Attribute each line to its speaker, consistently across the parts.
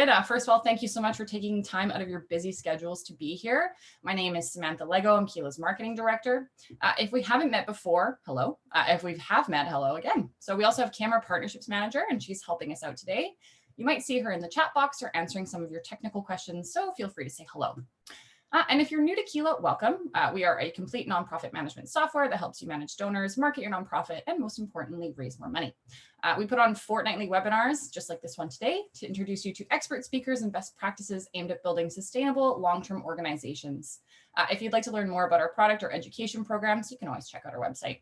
Speaker 1: started, first of all, thank you so much for taking time out of your busy schedules to be here. My name is Samantha Lego. I'm Kila's marketing director. If we haven't met before, hello. If we have met, hello again. So we also have Camera Partnerships Manager, and she's helping us out today. You might see her in the chat box or answering some of your technical questions, so feel free to say hello. And if you're new to Kila, welcome. We are a complete nonprofit management software that helps you manage donors, market your nonprofit, and most importantly, raise more money. We put on fortnightly webinars, just like this one today, to introduce you to expert speakers and best practices aimed at building sustainable long-term organizations. If you'd like to learn more about our product or education programs, you can always check out our website.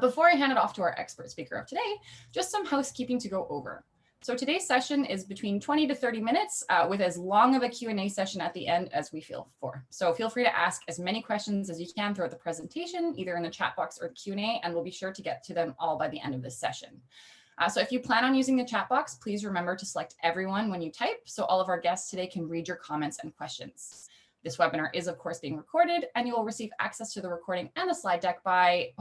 Speaker 1: Before I hand it off to our expert speaker of today, just some housekeeping to go over. So today's session is between 20 to 30 minutes with as long of a Q&A session at the end as we feel for. So feel free to ask as many questions as you can throughout the presentation, either in the chat box or the Q&A, and we'll be sure to get to them all by the end of this session. So if you plan on using the chat box, please remember to select everyone when you type so all of our guests today can read your comments and questions. This webinar is, of course, being recorded, and you will receive access to the recording and the slide deck by,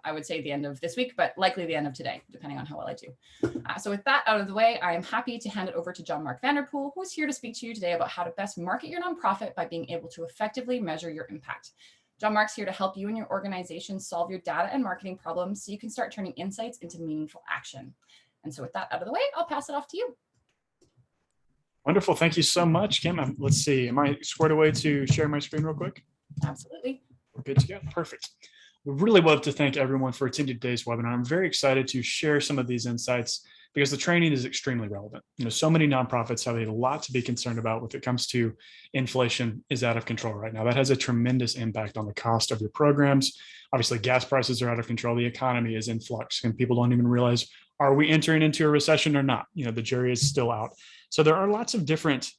Speaker 1: I would say, the end of this week, but likely the end of today, depending on how well I do. So with that out of the way, I am happy to hand it over to John Mark Vanderpool, who's here to speak to you today about how to best market your nonprofit by being able to effectively measure your impact. John Mark's here to help you and your organization solve your data and marketing problems so you can start turning insights into meaningful action. And so with that out of the way, I'll pass it off to you.
Speaker 2: Wonderful. Thank you so much, Kim. Let's see. Am I squared away to share my screen real quick?
Speaker 1: Absolutely.
Speaker 2: We're good to go. Perfect. We really love to thank everyone for attending today's webinar. I'm very excited to share some of these insights because the training is extremely relevant. So many nonprofits have a lot to be concerned about when it comes to inflation is out of control right now. That has a tremendous impact on the cost of your programs. Obviously, gas prices are out of control. The economy is in flux, and people don't even realize, are we entering into a recession or not? The jury is still out. So there are lots of different,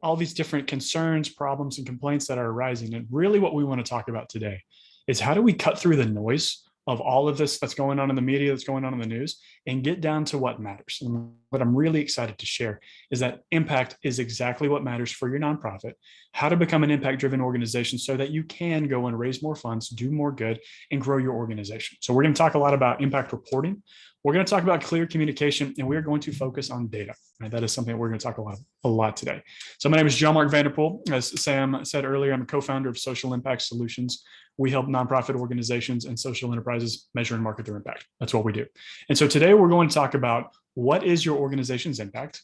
Speaker 2: all these different concerns, problems, and complaints that are arising. And really what we want to talk about today is how do we cut through the noise of all of this that's going on in the media, that's going on in the news, and get down to what matters. And what I'm really excited to share is that impact is exactly what matters for your nonprofit, how to become an impact-driven organization so that you can go and raise more funds, do more good, and grow your organization. So we're going to talk a lot about impact reporting. We're going to talk about clear communication, and we're going to focus on data. Right? That is something that we're going to talk a lot today. So my name is John Mark Vanderpool. As Sam said earlier, I'm a co-founder of Social Impact Solutions. We help nonprofit organizations and social enterprises measure and market their impact. That's what we do. And so today we're going to talk about what is your organization's impact.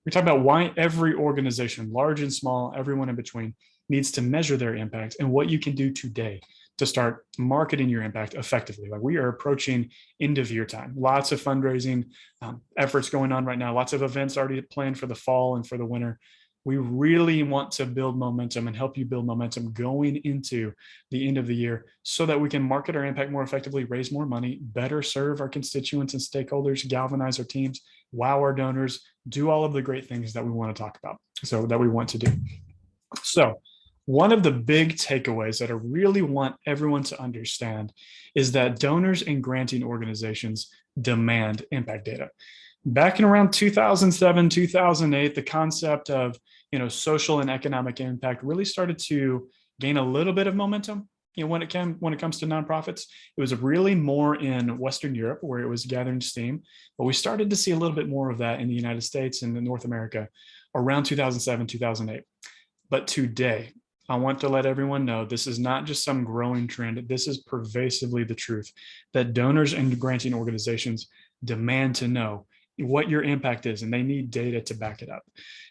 Speaker 2: We're talking about why every organization, large and small, everyone in between, needs to measure their impact and what you can do today to start marketing your impact effectively. Like we are approaching end of year time. Lots of fundraising efforts going on right now. Lots of events already planned for the fall and for the winter. We really want to build momentum and help you build momentum going into the end of the year so that we can market our impact more effectively, raise more money, better serve our constituents and stakeholders, galvanize our teams, wow our donors, do all of the great things that we want to talk about, so that we want to do. So one of the big takeaways that I really want everyone to understand is that donors and granting organizations demand impact data. Back in around 2007, 2008, the concept of social and economic impact really started to gain a little bit of momentum. When it comes to nonprofits, it was really more in Western Europe where it was gathering steam, but we started to see a little bit more of that in the United States and in North America around 2007, 2008. But today, I want to let everyone know this is not just some growing trend. This is pervasively the truth that donors and granting organizations demand to know what your impact is, and they need data to back it up.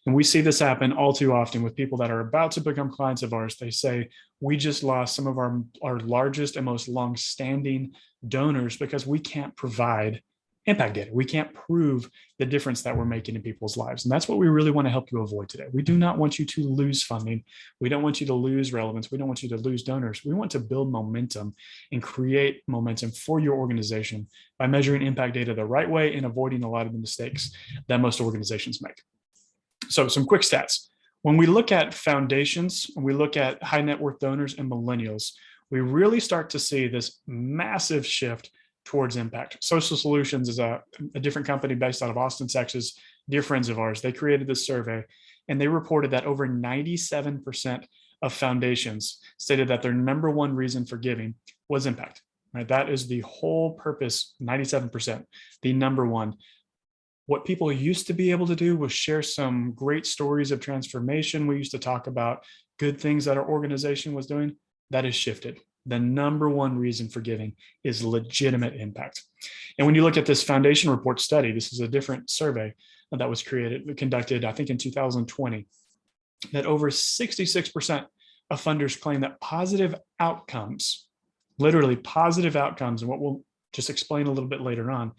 Speaker 2: And we see this happen all too often with people that are about to become clients of ours. They say, we just lost some of our largest and most long-standing donors because we can't provide impact data. We can't prove the difference that we're making in people's lives. And that's what we really want to help you avoid today. We do not want you to lose funding. We don't want you to lose relevance. We don't want you to lose donors. We want to build momentum and create momentum for your organization by measuring impact data the right way and avoiding a lot of the mistakes that most organizations make. So some quick stats. When we look at foundations, when we look at high net worth donors and millennials, we really start to see this massive shift towards impact. Social Solutions is a different company based out of Austin, Texas, dear friends of ours. They created this survey and they reported that over 97% of foundations stated that their number one reason for giving was impact. Right? That is the whole purpose, 97%, the number one. What people used to be able to do was share some great stories of transformation. We used to talk about good things that our organization was doing. That has shifted. The number one reason for giving is legitimate impact. And when you look at this foundation report study, this is a different survey that was conducted, I think in 2020, that over 66% of funders claim that positive outcomes, literally positive outcomes, and what we'll just explain a little bit later on,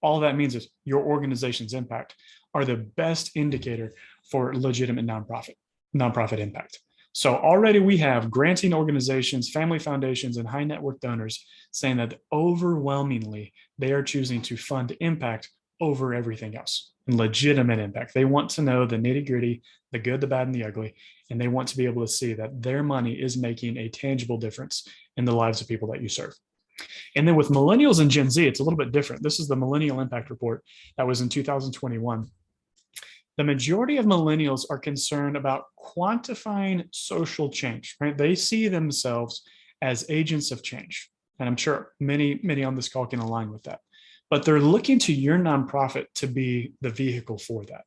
Speaker 2: all that means is your organization's impact are the best indicator for legitimate nonprofit impact. So already we have granting organizations, family foundations, and high net worth donors saying that overwhelmingly they are choosing to fund impact over everything else, and legitimate impact. They want to know the nitty gritty, the good, the bad, and the ugly, and they want to be able to see that their money is making a tangible difference in the lives of people that you serve. And then with millennials and Gen Z, it's a little bit different. This is the Millennial Impact Report that was in 2021. The majority of millennials are concerned about quantifying social change, right? They see themselves as agents of change. And I'm sure many on this call can align with that. But they're looking to your nonprofit to be the vehicle for that.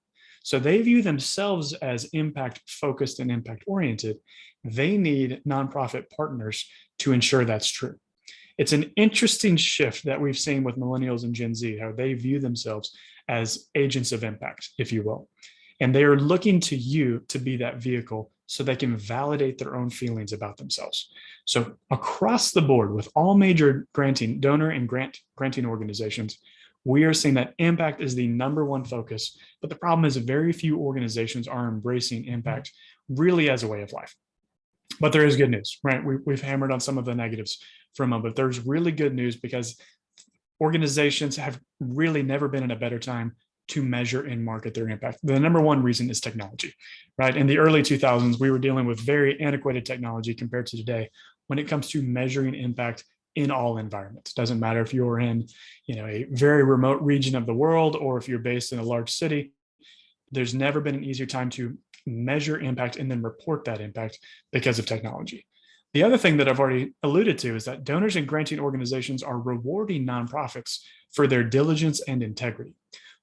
Speaker 2: So they view themselves as impact focused and impact oriented. They need nonprofit partners to ensure that's true. It's an interesting shift that we've seen with millennials and Gen Z, how they view themselves as agents of impact, if you will. And they are looking to you to be that vehicle so they can validate their own feelings about themselves. So across the board with all major donor and granting organizations, we are seeing that impact is the number one focus. But the problem is very few organizations are embracing impact really as a way of life. But there is good news, right? We've hammered on some of the negatives for a moment, but there's really good news because organizations have really never been in a better time to measure and market their impact. The number one reason is technology, right? In the early 2000s, we were dealing with very antiquated technology compared to today when it comes to measuring impact in all environments. Doesn't matter if you're in, a very remote region of the world or if you're based in a large city. There's never been an easier time to measure impact and then report that impact because of technology. The other thing that I've already alluded to is that donors and granting organizations are rewarding nonprofits for their diligence and integrity.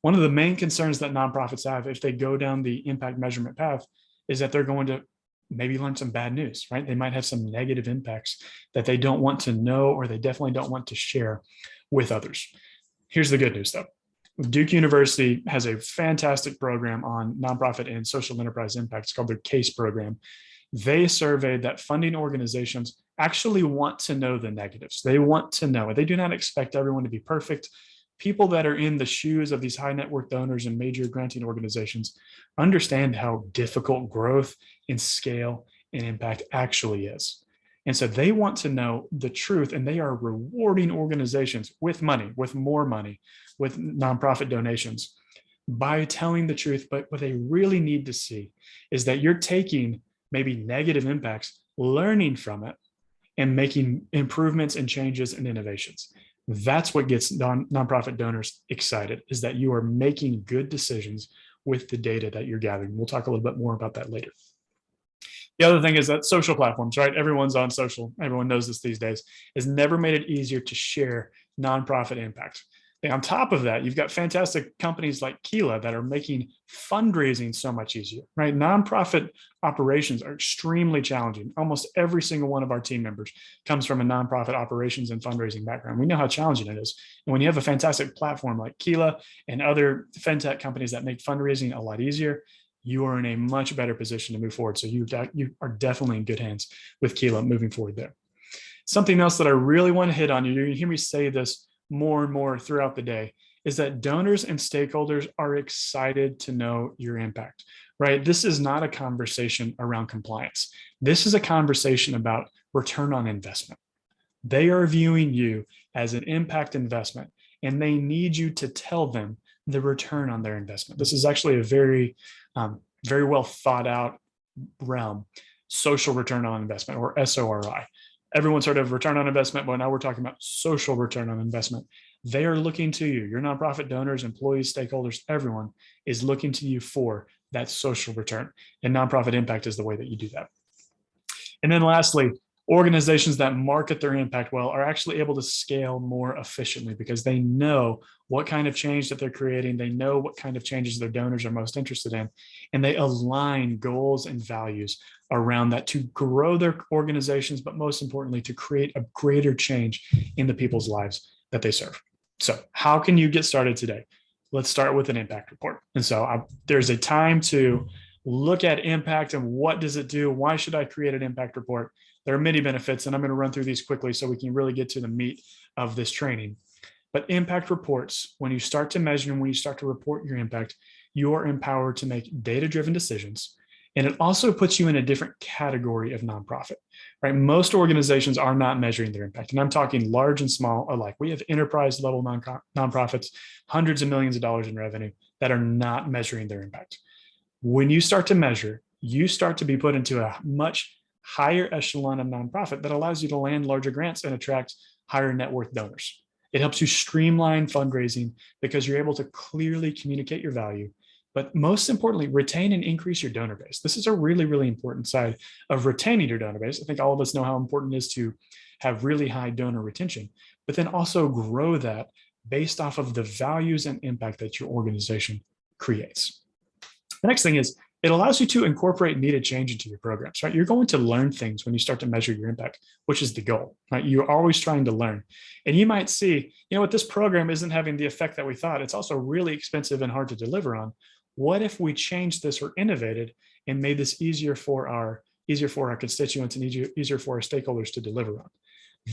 Speaker 2: One of the main concerns that nonprofits have if they go down the impact measurement path is that they're going to maybe learn some bad news, right? They might have some negative impacts that they don't want to know, or they definitely don't want to share with others. Here's the good news though. Duke University has a fantastic program on nonprofit and social enterprise impact. It's called their CASE program. They surveyed that funding organizations actually want to know the negatives. They want to know. They do not expect everyone to be perfect. People that are in the shoes of these high net worth donors and major granting organizations understand how difficult growth and scale and impact actually is. And so they want to know the truth, and they are rewarding organizations with money, with more money, with nonprofit donations by telling the truth. But what they really need to see is that you're taking maybe negative impacts, learning from it, and making improvements and changes and innovations. That's what gets nonprofit donors excited, is that you are making good decisions with the data that you're gathering. We'll talk a little bit more about that later. The other thing is that social platforms, right? Everyone's on social. Everyone knows this these days. Has never made it easier to share nonprofit impact. And on top of that, you've got fantastic companies like Keela that are making fundraising so much easier, right? Nonprofit operations are extremely challenging. Almost every single one of our team members comes from a nonprofit operations and fundraising background. We know how challenging it is. And when you have a fantastic platform like Keela and other fintech companies that make fundraising a lot easier, you are in a much better position to move forward. So you are definitely in good hands with Keela moving forward there. Something else that I really want to hit on, you're going to hear me say this more and more throughout the day, is that donors and stakeholders are excited to know your impact, right? This is not a conversation around compliance. This is a conversation about return on investment. They are viewing you as an impact investment, and they need you to tell them the return on their investment. This is actually a very well thought out realm, social return on investment, or SORI. Everyone's heard of return on investment, but now we're talking about social return on investment. They are looking to you, your nonprofit donors, employees, stakeholders, everyone is looking to you for that social return. And nonprofit impact is the way that you do that. And then lastly, Organizations that market their impact well are actually able to scale more efficiently because they know what kind of change that they're creating. They know what kind of changes their donors are most interested in, and they align goals and values around that to grow their organizations, but most importantly, to create a greater change in the people's lives that they serve. So how can you get started today? Let's start with an impact report. And so there's a time to look at impact and what does it do? Why should I create an impact report? There are many benefits, and I'm going to run through these quickly so we can really get to the meat of this training. But impact reports, when you start to measure and when you start to report your impact, you are empowered to make data-driven decisions. And it also puts you in a different category of nonprofit, right? Most organizations are not measuring their impact. And I'm talking large and small alike. We have enterprise level nonprofits, hundreds of millions of dollars in revenue that are not measuring their impact. When you start to measure, you start to be put into a much higher echelon of nonprofit that allows you to land larger grants and attract higher net worth donors. It helps you streamline fundraising because you're able to clearly communicate your value, but most importantly, retain and increase your donor base. This is a really, really important side of retaining your donor base. I think all of us know how important it is to have really high donor retention, but then also grow that based off of the values and impact that your organization creates. The next thing is it allows you to incorporate needed change into your programs, right? You're going to learn things when you start to measure your impact, which is the goal, right? You're always trying to learn. And you might see, you know what, this program isn't having the effect that we thought. It's also really expensive and hard to deliver on. What if we changed this or innovated and made this easier for our constituents and easier for our stakeholders to deliver on?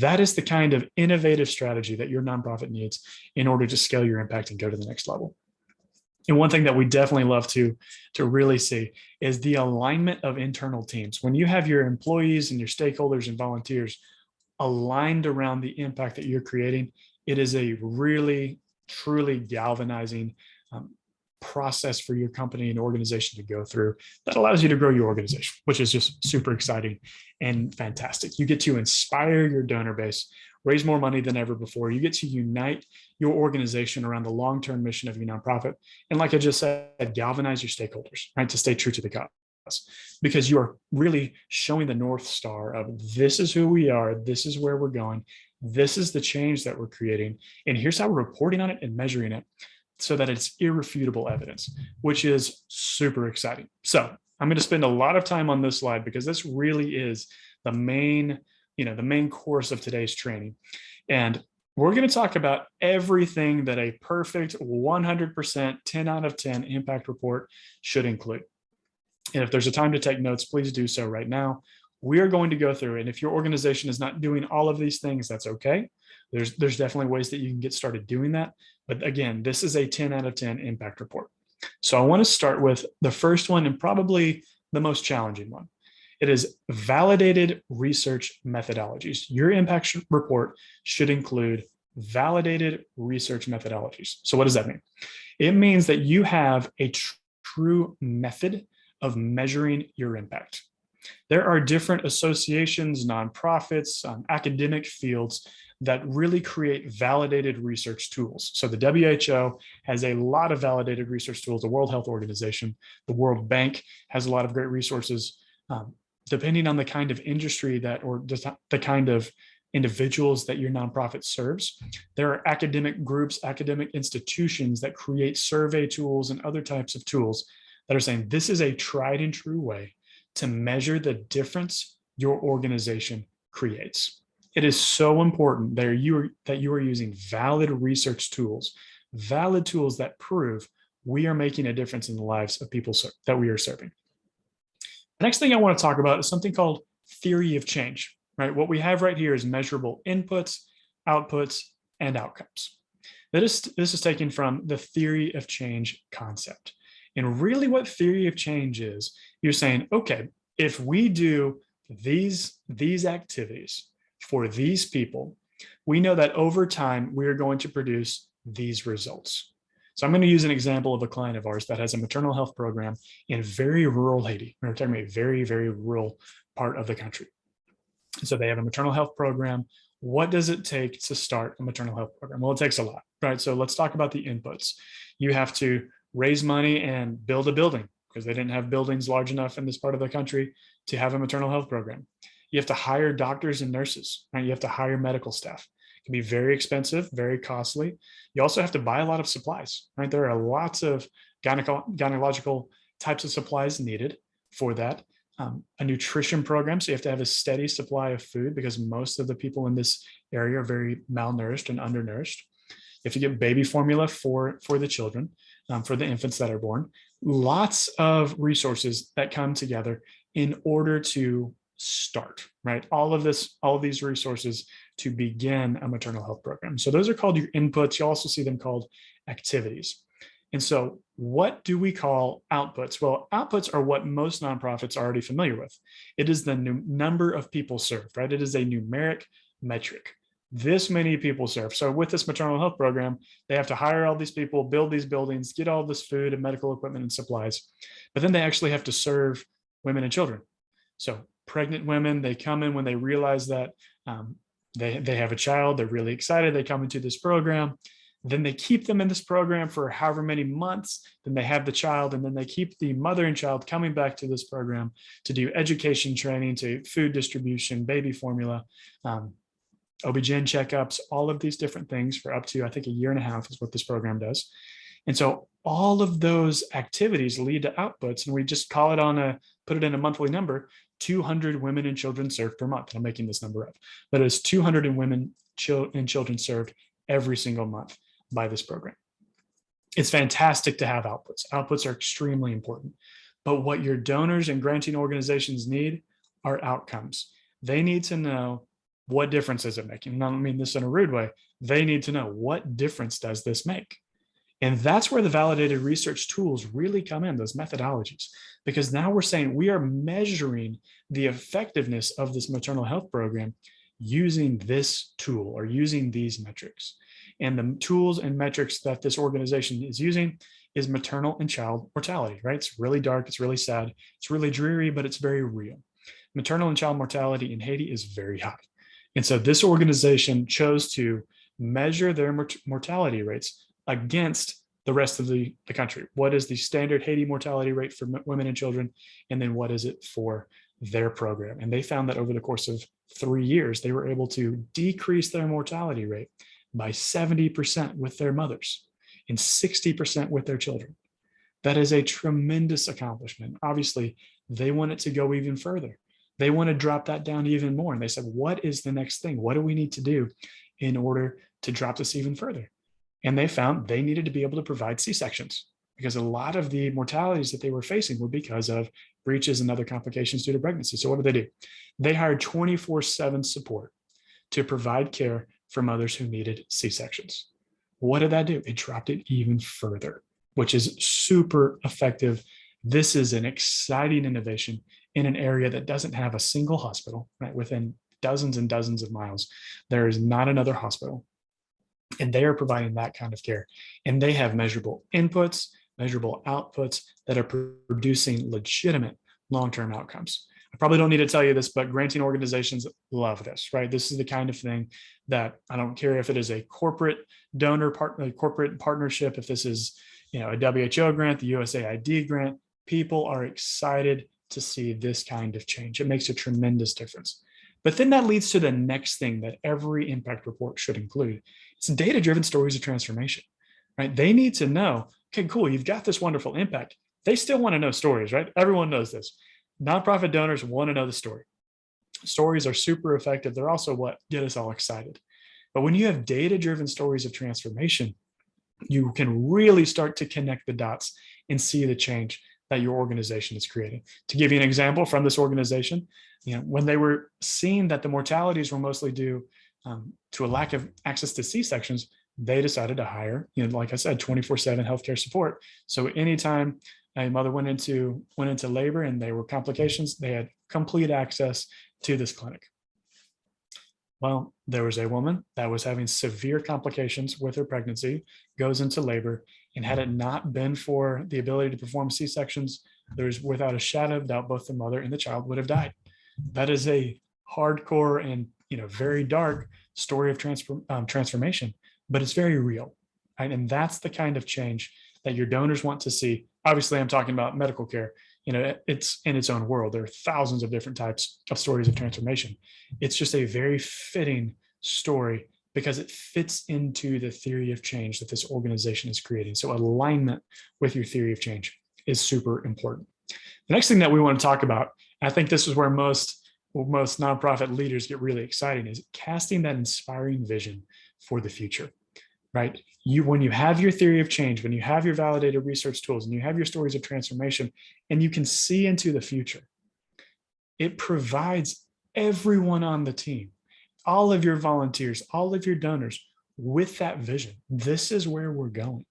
Speaker 2: That is the kind of innovative strategy that your nonprofit needs in order to scale your impact and go to the next level. And one thing that we definitely love to really see is the alignment of internal teams. When you have your employees and your stakeholders and volunteers aligned around the impact that you're creating, it is a really, truly galvanizing process for your company and organization to go through that allows you to grow your organization, which is just super exciting and fantastic. You get to inspire your donor base, raise more money than ever before. You get to unite your organization around the long-term mission of your nonprofit. And like I just said, galvanize your stakeholders, right, to stay true to the cause, because you are really showing the North Star of this is who we are, this is where we're going, this is the change that we're creating, and here's how we're reporting on it and measuring it so that it's irrefutable evidence, which is super exciting. So I'm going to spend a lot of time on this slide because this really is the main course of today's training. And we're going to talk about everything that a perfect 100%, 10 out of 10 impact report should include. And if there's a time to take notes, please do so right now. We are going to go through, and if your organization is not doing all of these things, that's okay. There's definitely ways that you can get started doing that. But again, this is a 10 out of 10 impact report. So I want to start with the first one and probably the most challenging one. It is validated research methodologies. Your impact report should include validated research methodologies. So what does that mean? It means that you have a true method of measuring your impact. There are different associations, nonprofits, academic fields that really create validated research tools. So the WHO has a lot of validated research tools, the World Health Organization, the World Bank has a lot of great resources. Depending on the kind of industry that, or the kind of individuals that your nonprofit serves, there are academic groups, academic institutions that create survey tools and other types of tools that are saying this is a tried and true way to measure the difference your organization creates. It is so important that you are using valid research tools, valid tools that prove we are making a difference in the lives of people that we are serving. The next thing I want to talk about is something called theory of change, right? What we have right here is measurable inputs, outputs, and outcomes. This is taken from the theory of change concept. And really what theory of change is, you're saying, okay, if we do these activities for these people, we know that over time, we are going to produce these results. So I'm going to use an example of a client of ours that has a maternal health program in very rural Haiti. We're talking about a very, very rural part of the country. So they have a maternal health program. What does it take to start a maternal health program? Well, it takes a lot, right? So let's talk about the inputs. You have to raise money and build a building because they didn't have buildings large enough in this part of the country to have a maternal health program. You have to hire doctors and nurses, right? You have to hire medical staff. It can be very expensive, very costly. You also have to buy a lot of supplies, right? There are lots of gynecological types of supplies needed for that. A nutrition program. So you have to have a steady supply of food because most of the people in this area are very malnourished and undernourished. You have to get baby formula for the children, for the infants that are born. Lots of resources that come together in order to start, right? All of these resources to begin a maternal health program. So those are called your inputs. You also see them called activities. And so what do we call outputs? Well, outputs are what most nonprofits are already familiar with. It is the number of people served, right? It is a numeric metric. This many people served. So with this maternal health program, they have to hire all these people, build these buildings, get all this food and medical equipment and supplies. But then they actually have to serve women and children. So pregnant women, they come in when they realize that they have a child, they're really excited, they come into this program. Then they keep them in this program for however many months, then they have the child, and then they keep the mother and child coming back to this program to do education training, to food distribution, baby formula, OB-GYN checkups, all of these different things for up to, I think, a year and a half is what this program does. And so all of those activities lead to outputs, and we just call it put it in a monthly number, 200 women and children served per month. I'm making this number up, but it's 200 women and children served every single month by this program. It's fantastic to have outputs. Outputs are extremely important. But what your donors and granting organizations need are outcomes. They need to know, what difference is it making? And I don't mean this in a rude way. They need to know, what difference does this make? And that's where the validated research tools really come in, those methodologies, because now we're saying we are measuring the effectiveness of this maternal health program using this tool or using these metrics. And the tools and metrics that this organization is using is maternal and child mortality, right? It's really dark, it's really sad, it's really dreary, but it's very real. Maternal and child mortality in Haiti is very high. And so this organization chose to measure their mortality rates against the rest of the country. What is the standard Haiti mortality rate for women and children? And then what is it for their program? And they found that over the course of 3 years, they were able to decrease their mortality rate by 70% with their mothers and 60% with their children. That is a tremendous accomplishment. Obviously, they want it to go even further. They want to drop that down even more. And they said, what is the next thing? What do we need to do in order to drop this even further? And they found they needed to be able to provide C-sections, because a lot of the mortalities that they were facing were because of breaches and other complications due to pregnancy. So what did? They hired 24/7 support to provide care for mothers who needed C-sections. What did that do? It dropped it even further, which is super effective. This is an exciting innovation in an area that doesn't have a single hospital, right? Within dozens and dozens of miles, there is not another hospital. And they are providing that kind of care. And they have measurable inputs, measurable outputs that are producing legitimate long-term outcomes. I probably don't need to tell you this, but granting organizations love this, right? This is the kind of thing that, I don't care if it is a corporate donor corporate partnership, if this is, a WHO grant, the USAID grant, people are excited to see this kind of change. It makes a tremendous difference. But then that leads to the next thing that every impact report should include. It's data-driven stories of transformation, right? They need to know, okay, cool, you've got this wonderful impact. They still want to know stories, right? Everyone knows this. Nonprofit donors want to know the story. Stories are super effective. They're also what get us all excited. But when you have data-driven stories of transformation, you can really start to connect the dots and see the change that your organization is creating. To give you an example from this organization, when they were seeing that the mortalities were mostly due to a lack of access to C-sections, they decided to hire, like I said, 24/7 healthcare support. So anytime a mother went into labor and there were complications, they had complete access to this clinic. Well, there was a woman that was having severe complications with her pregnancy, goes into labor, and had it not been for the ability to perform C-sections, there's without a shadow of doubt, both the mother and the child would have died. That is a hardcore and very dark story of transformation, but it's very real, right? And that's the kind of change that your donors want to see. Obviously, I'm talking about medical care. it's in its own world. There are thousands of different types of stories of transformation. It's just a very fitting story because it fits into the theory of change that this organization is creating. So alignment with your theory of change is super important. The next thing that we want to talk about, I think this is where most nonprofit leaders get really excited, is casting that inspiring vision for the future, right? When you have your theory of change, when you have your validated research tools, and you have your stories of transformation, and you can see into the future, it provides everyone on the team, all of your volunteers, all of your donors, with that vision. This is where we're going.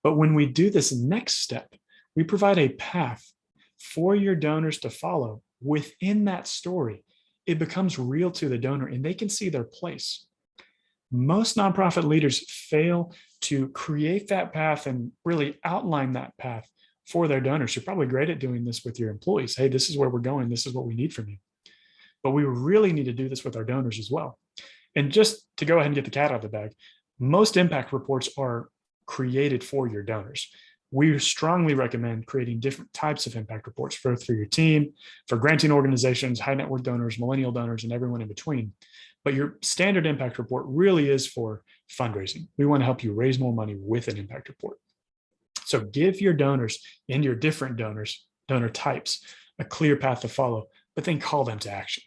Speaker 2: But when we do this next step, we provide a path for your donors to follow within that story. It becomes real to the donor and they can see their place. Most nonprofit leaders fail to create that path and really outline that path for their donors. You're probably great at doing this with your employees. Hey, this is where we're going. This is what we need from you. But we really need to do this with our donors as well. And just to go ahead and get the cat out of the bag, most impact reports are created for your donors. We strongly recommend creating different types of impact reports for your team, for granting organizations, high net worth donors, millennial donors, and everyone in between. But your standard impact report really is for fundraising. We want to help you raise more money with an impact report. So give your donors and your different donor types, a clear path to follow, but then call them to action,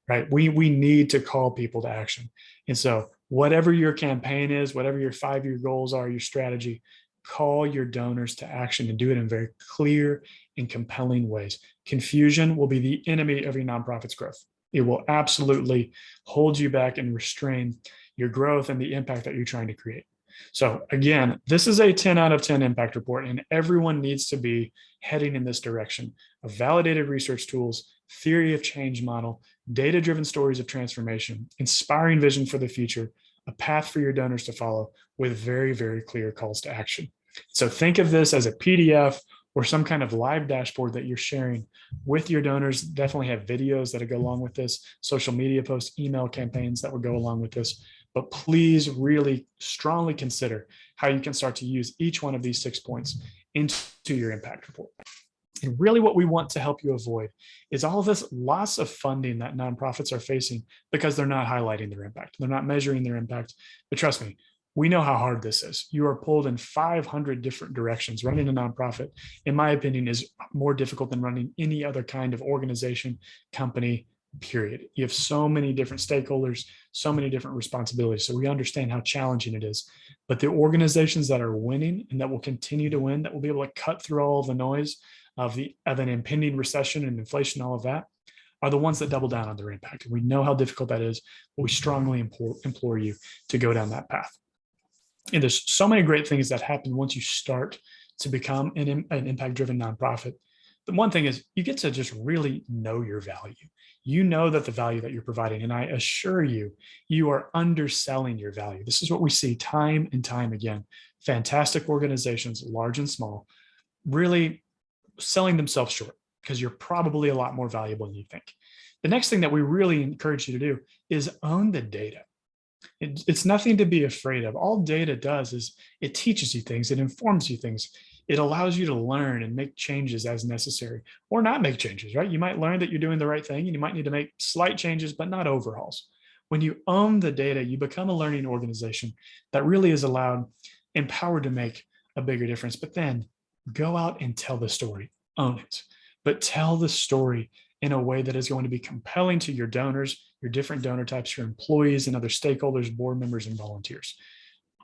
Speaker 2: right? We need to call people to action. And so whatever your campaign is, whatever your 5-year goals are, your strategy, call your donors to action and do it in very clear and compelling ways. Confusion will be the enemy of your nonprofit's growth. It will absolutely hold you back and restrain your growth and the impact that you're trying to create. So again, this is a 10 out of 10 impact report, and everyone needs to be heading in this direction of validated research tools, theory of change model, data-driven stories of transformation, inspiring vision for the future, a path for your donors to follow with very, very clear calls to action. So think of this as a PDF or some kind of live dashboard that you're sharing with your donors. Definitely have videos that go along with this, social media posts, email campaigns that would go along with this. But please really strongly consider how you can start to use each one of these 6 points into your impact report. And really what we want to help you avoid is all of this loss of funding that nonprofits are facing because they're not highlighting their impact. They're not measuring their impact. But trust me, we know how hard this is. You are pulled in 500 different directions. Running a nonprofit, in my opinion, is more difficult than running any other kind of organization, company, period. You have so many different stakeholders, so many different responsibilities. So we understand how challenging it is. But the organizations that are winning and that will continue to win, that will be able to cut through all of the noise of an impending recession and inflation, all of that, are the ones that double down on their impact. And we know how difficult that is, but we strongly implore you to go down that path. And there's so many great things that happen once you start to become an impact-driven nonprofit. The one thing is you get to just really know your value. You know that the value that you're providing, and I assure you, you are underselling your value. This is what we see time and time again. Fantastic organizations, large and small, really selling themselves short because you're probably a lot more valuable than you think. The next thing that we really encourage you to do is own the data. It's nothing to be afraid of. All data does is it teaches you things, it informs you things. It allows you to learn and make changes as necessary or not make changes, right? You might learn that you're doing the right thing and you might need to make slight changes, but not overhauls. When you own the data, you become a learning organization that really is empowered to make a bigger difference. But then go out and tell the story, own it, but tell the story in a way that is going to be compelling to your donors, your different donor types, your employees and other stakeholders, board members, and volunteers.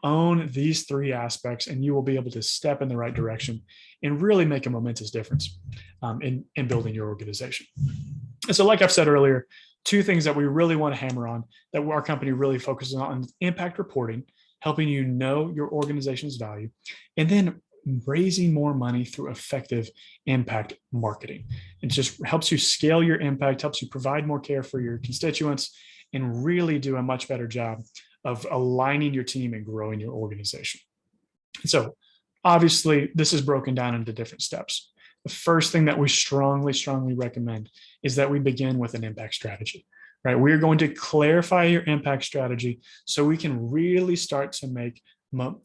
Speaker 2: Own these 3 aspects and you will be able to step in the right direction and really make a momentous difference in building your organization. And so like I've said earlier, 2 things that we really want to hammer on that our company really focuses on: impact reporting, helping you know your organization's value, and then raising more money through effective impact marketing. It just helps you scale your impact, helps you provide more care for your constituents, and really do a much better job of aligning your team and growing your organization. So obviously, this is broken down into different steps. The first thing that we strongly, strongly recommend is that we begin with an impact strategy, right? We're going to clarify your impact strategy so we can really start to make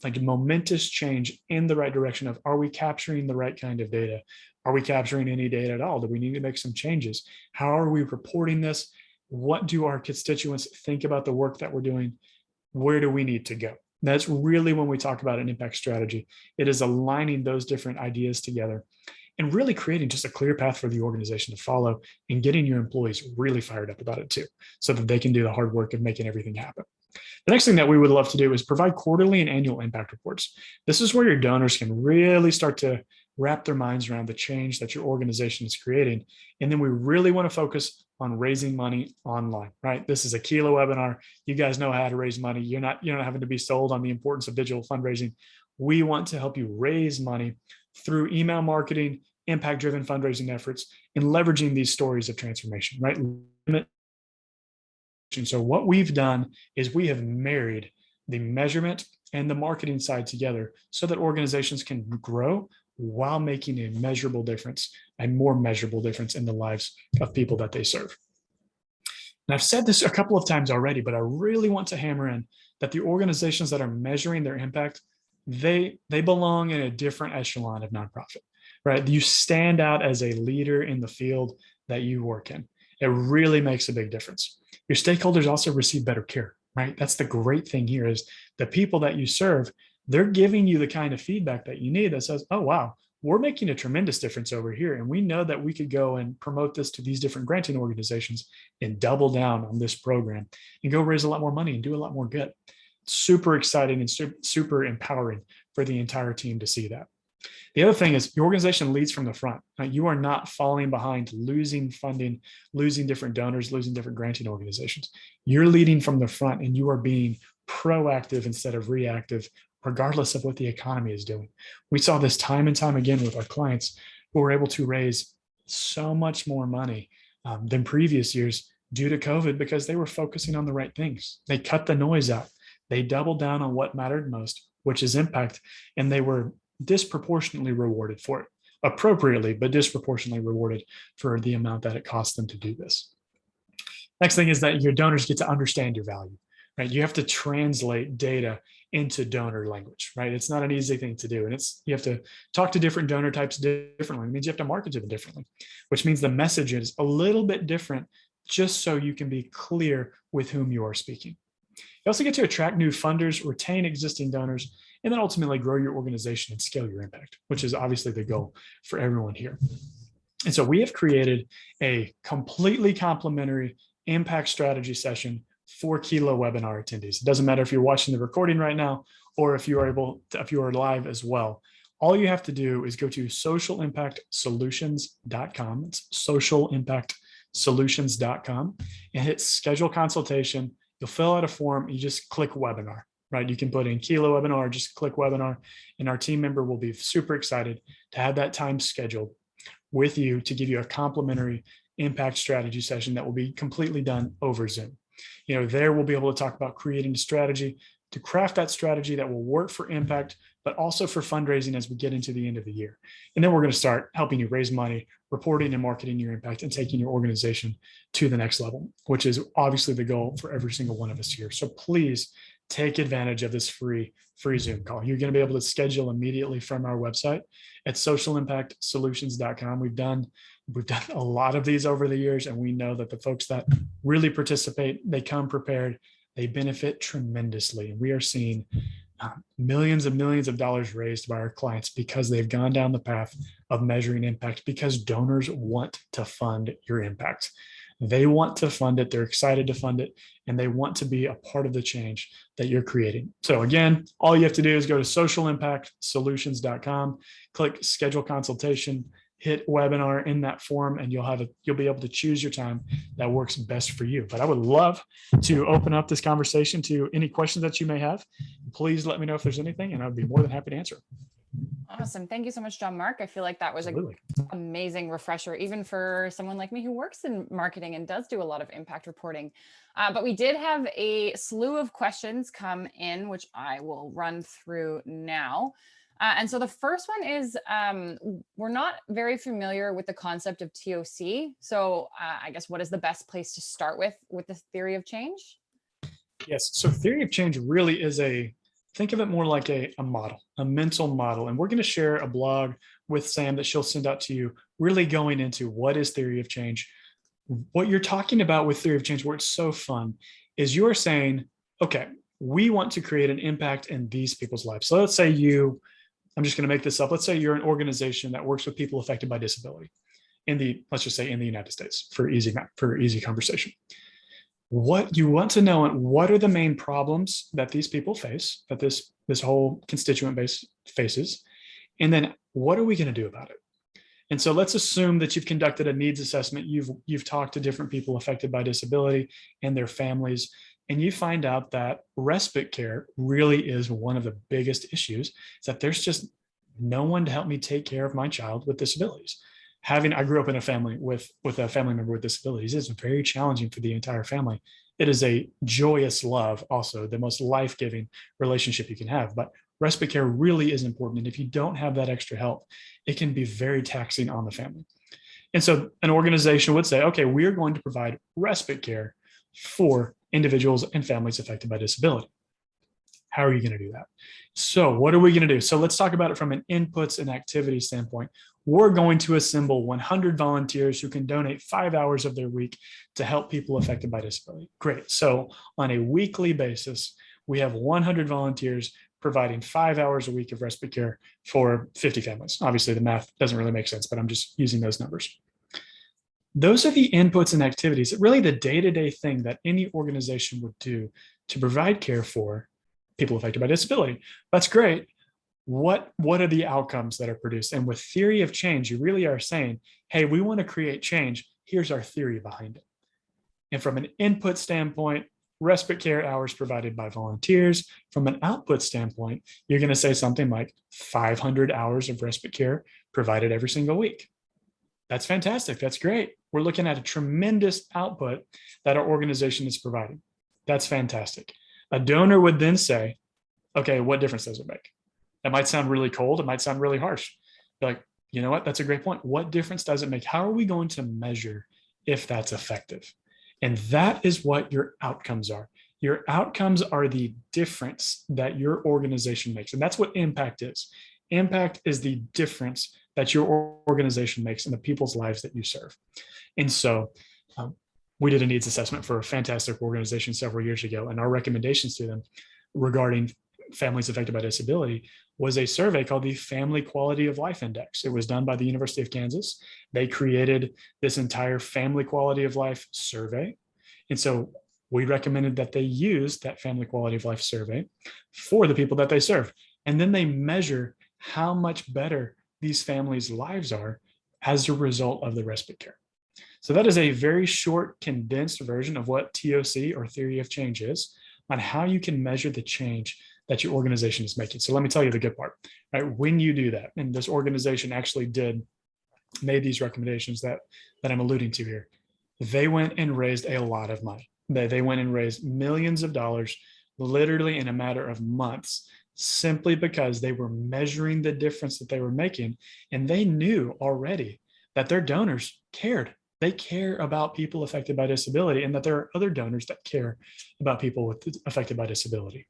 Speaker 2: like a momentous change in the right direction of, are we capturing the right kind of data? Are we capturing any data at all? Do we need to make some changes? How are we reporting this? What do our constituents think about the work that we're doing? Where do we need to go? That's really when we talk about an impact strategy. It is aligning those different ideas together and really creating just a clear path for the organization to follow and getting your employees really fired up about it too, so that they can do the hard work of making everything happen. The next thing that we would love to do is provide quarterly and annual impact reports. This is where your donors can really start to wrap their minds around the change that your organization is creating. And then we really want to focus on raising money online, right? This is a Kilo webinar. You guys know how to raise money. You're not having to be sold on the importance of digital fundraising. We want to help you raise money through email marketing, impact-driven fundraising efforts, and leveraging these stories of transformation, right? And so what we've done is we have married the measurement and the marketing side together so that organizations can grow while making a measurable difference, a more measurable difference in the lives of people that they serve. And I've said this a couple of times already, but I really want to hammer in that the organizations that are measuring their impact, they belong in a different echelon of nonprofit, right? You stand out as a leader in the field that you work in. It really makes a big difference. Your stakeholders also receive better care, right? That's the great thing here is the people that you serve, they're giving you the kind of feedback that you need that says, oh, wow, we're making a tremendous difference over here. And we know that we could go and promote this to these different granting organizations and double down on this program and go raise a lot more money and do a lot more good. Super exciting and super empowering for the entire team to see that. The other thing is your organization leads from the front. Right? You are not falling behind, losing funding, losing different donors, losing different granting organizations. You're leading from the front and you are being proactive instead of reactive, regardless of what the economy is doing. We saw this time and time again with our clients who were able to raise so much more money than previous years due to COVID because they were focusing on the right things. They cut the noise out. They doubled down on what mattered most, which is impact, and they were disproportionately rewarded for it, appropriately, but disproportionately rewarded for the amount that it cost them to do this. Next thing is that your donors get to understand your value, right? You have to translate data into donor language, right? It's not an easy thing to do. And you have to talk to different donor types differently. It means you have to market to them differently, which means the message is a little bit different just so you can be clear with whom you are speaking. You also get to attract new funders, retain existing donors, and then ultimately grow your organization and scale your impact, which is obviously the goal for everyone here. And so we have created a completely complimentary impact strategy session for Kilo webinar attendees. It doesn't matter if you're watching the recording right now or if you are live as well. All you have to do is go to socialimpactsolutions.com. It's socialimpactsolutions.com and hit schedule consultation. You'll fill out a form. You just click webinar, right? You can put in Kilo webinar, just click webinar, and our team member will be super excited to have that time scheduled with you to give you a complimentary impact strategy session that will be completely done over Zoom. There we'll be able to talk about creating a strategy to craft that strategy that will work for impact, but also for fundraising as we get into the end of the year. And then we're going to start helping you raise money, reporting and marketing your impact, and taking your organization to the next level, which is obviously the goal for every single one of us here. So please take advantage of this free Zoom call. You're going to be able to schedule immediately from our website at socialimpactsolutions.com. We've done a lot of these over the years, and we know that the folks that really participate, they come prepared, they benefit tremendously. And we are seeing millions and millions of dollars raised by our clients because they've gone down the path of measuring impact, because donors want to fund your impact. They want to fund it. They're excited to fund it, and they want to be a part of the change that you're creating. So again, all you have to do is go to socialimpactsolutions.com, click schedule consultation, hit webinar in that form, and you'll be able to choose your time that works best for you. But I would love to open up this conversation to any questions that you may have. Please let me know if there's anything, and I'd be more than happy to answer.
Speaker 1: Awesome. Thank you so much, John Mark. I feel like that was an amazing refresher, even for someone like me who works in marketing and does do a lot of impact reporting. But we did have a slew of questions come in, which I will run through now. And so the first one is, we're not very familiar with the concept of TOC. So I guess what is the best place to start with the theory of change?
Speaker 2: Yes. So theory of change really is think of it more like a model, a mental model. And we're going to share a blog with Sam that she'll send out to you, really going into what is theory of change. What you're talking about with theory of change, where it's so fun, is you're saying, okay, we want to create an impact in these people's lives. So let's say I'm just going to make this up. Let's say you're an organization that works with people affected by disability let's just say in the United States for easy conversation. What you want to know, and what are the main problems that these people face, that this whole constituent base faces, and then what are we going to do about it? And so let's assume that you've conducted a needs assessment. You've talked to different people affected by disability and their families, and you find out that respite care really is one of the biggest issues. Is that there's just no one to help me take care of my child with disabilities. I grew up in a family with a family member with disabilities. It's very challenging for the entire family. It is a joyous love, also the most life-giving relationship you can have. But respite care really is important. And if you don't have that extra help, it can be very taxing on the family. And so an organization would say, okay, we're going to provide respite care for individuals and families affected by disability. How are you going to do that? So what are we going to do? So let's talk about it from an inputs and activity standpoint. We're going to assemble 100 volunteers who can donate 5 hours of their week to help people affected by disability. Great. So on a weekly basis, we have 100 volunteers providing 5 hours a week of respite care for 50 families. Obviously, the math doesn't really make sense, but I'm just using those numbers. Those are the inputs and activities, really the day-to-day thing that any organization would do to provide care for people affected by disability. That's great. What are the outcomes that are produced? And with theory of change, you really are saying, hey, we want to create change. Here's our theory behind it. And from an input standpoint, respite care hours provided by volunteers. From an output standpoint, you're going to say something like 500 hours of respite care provided every single week. That's fantastic. That's great. We're looking at a tremendous output that our organization is providing. That's fantastic. A donor would then say, okay, what difference does it make? That might sound really cold. It might sound really harsh. You're like, you know what? That's a great point. What difference does it make? How are we going to measure if that's effective? And that is what your outcomes are. Your outcomes are the difference that your organization makes. And that's what impact is. Impact is the difference that your organization makes in the people's lives that you serve. And so we did a needs assessment for a fantastic organization several years ago. And our recommendations to them regarding families affected by disability was a survey called the Family Quality of Life Index. It was done by the University of Kansas. They created this entire family quality of life survey. And so we recommended that they use that family quality of life survey for the people that they serve. And then they measure how much better these families' lives are as a result of the respite care. So that is a very short, condensed version of what TOC, or theory of change, is on how you can measure the change that your organization is making. So let me tell you the good part, right? When you do that, and this organization actually made these recommendations that I'm alluding to here, they went and raised a lot of money. They went and raised millions of dollars, literally in a matter of months, simply because they were measuring the difference that they were making. And they knew already that their donors cared. They care about people affected by disability, and that there are other donors that care about people affected by disability.